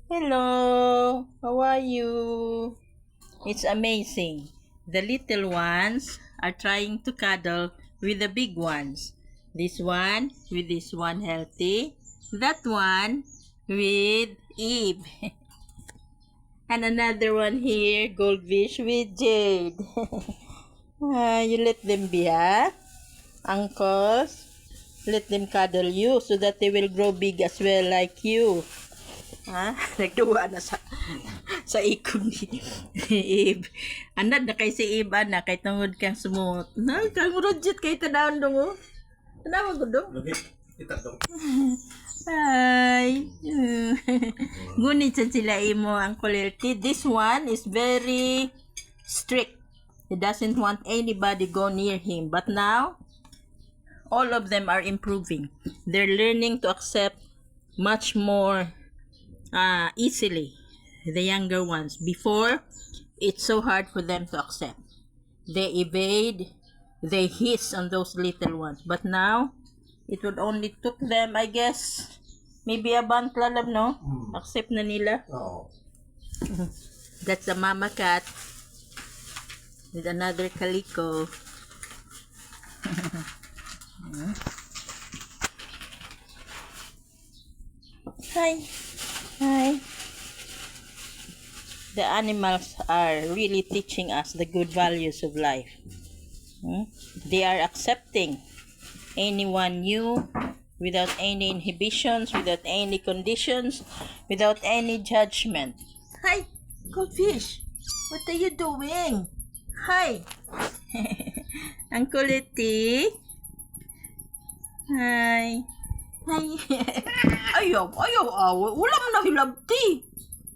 Hello, how are you? It's amazing. The little ones are trying to cuddle with the big ones. This one with this one healthy, that one with Eve. And another one here, goldfish with Jade. You let them be, huh? Uncles, let them cuddle you so that they will grow big as well like you. Ha? Nagduwa na sa ikon ni Eve. Anad na kay si Eve ana kay tungod kang sumut. Na kang rojit kay tanaw dong. Oh. Tanaw ko dong. Kita dong. Hi. Gunit sa sila imo ang kulilti. This one is very strict. He doesn't want anybody go near him. But now, all of them are improving. They're learning to accept much more easily the younger ones. Before, it's so hard for them to accept. They evade, they hiss on those little ones. But now, it would only took them, I guess, maybe a month lang, no? Accept na nila. Oo. That's the mama cat with another calico. Hi. Hi. The animals are really teaching us the good values of life. They are accepting anyone new without any inhibitions, without any conditions, without any judgment. Hi, goldfish. What are you doing? Hi. Uncle Eti. Hi. Hi. Ayaw. Wala mo na hilabti.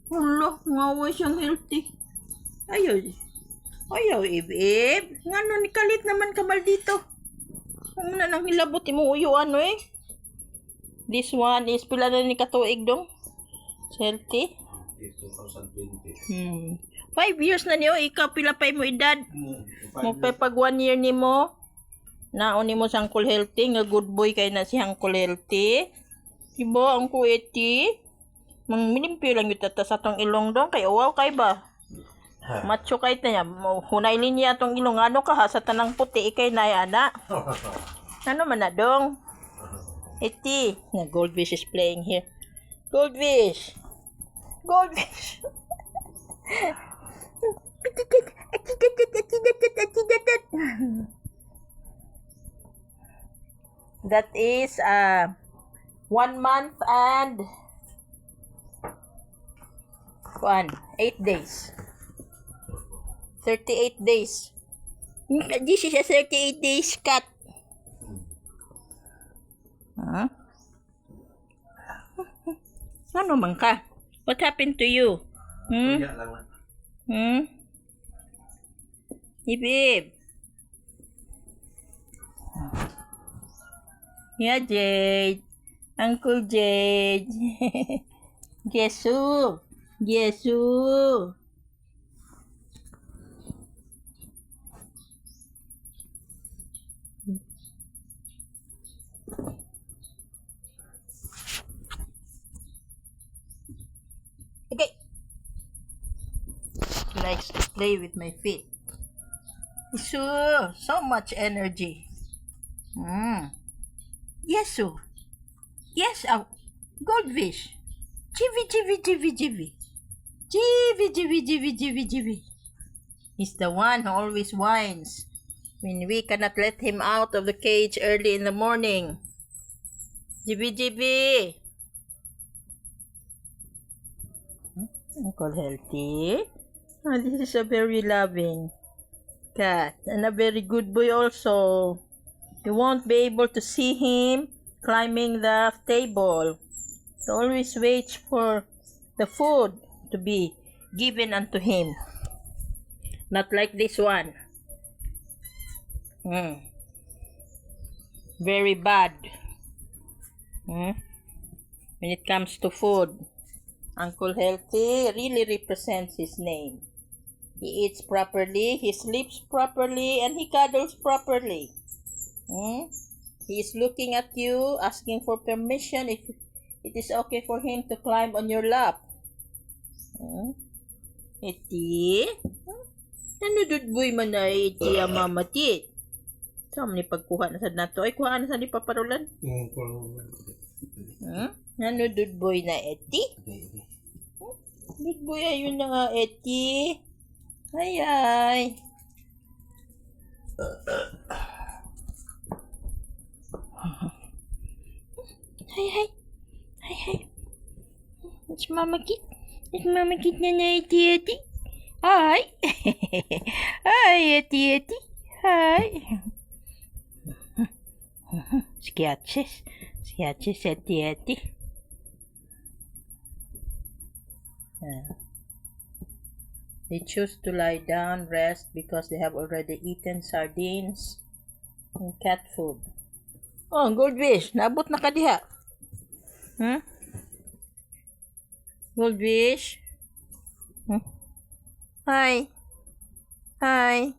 Wala, ngawa siyang healthy. Ayaw, Ib. Ngano ni kalit naman kamal dito. Kung na nang hilabot mo uyuan, eh. This one is pila na ni katuig dong. Healthy. 2020. 5 years na niyo, ikaw pila pa mo edad. Mo pa pag 1 year ni mo. Naon ni mo sa Uncle Healthy, nga good boy kay na si Uncle Healthy. Diba, Uncle Eti? Mangmilimpyo lang yung tata sa tong ilong dong, kay uwaw kay ba? Macho kay tanya, hunay linya tong ilong, ano ka ha, sa tanang puti, ikay na yana. Ano man na dong? Eti, na goldfish is playing here. Goldfish! That is 1 month and 8 days. 38 days. This is a 38 days cat. Huh? Ano man ka? What happened to you? Kaya lang. Ibib. Yeah, Jade. Uncle Jade. Gesu. Okay. He likes to play with my feet. So much energy. Yes, goldfish. Jivy. He's the one who always whines when we cannot let him out of the cage early in the morning. Jivy. Uncle Healthy. Oh, this is a very loving cat and a very good boy also. You won't be able to see him climbing the table. He always waits for the food to be given unto him. Not like this one. Very bad. When it comes to food. Uncle Healthy really represents his name. He eats properly, he sleeps properly, and he cuddles properly. He is looking at you, asking for permission if it is okay for him to climb on your lap. Iti. Ano dudboy man na iti ang mamatit? Saan ni pagkuha na sa nato? Ay, kuha na sa ni paparulan. Ano dudboy na iti? Dudboy ayun na nga iti. Ay, ay. Hay, hay. Hay, hay. It's Mama Kit. It's Mama Kit na iti, iti. Hi. Hi, iti, iti. Hi. Sketches. Sketches, iti, iti. They choose to lie down, rest, because they have already eaten sardines and cat food. Oh, goldfish. Naabot na ka diha. Goldfish. Hi. Hi.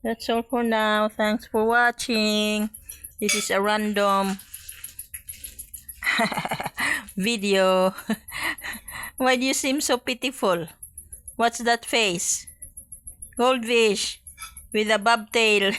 That's all for now. Thanks for watching. This is a random video. Why do you seem so pitiful? What's that face? Goldfish with a bobtail.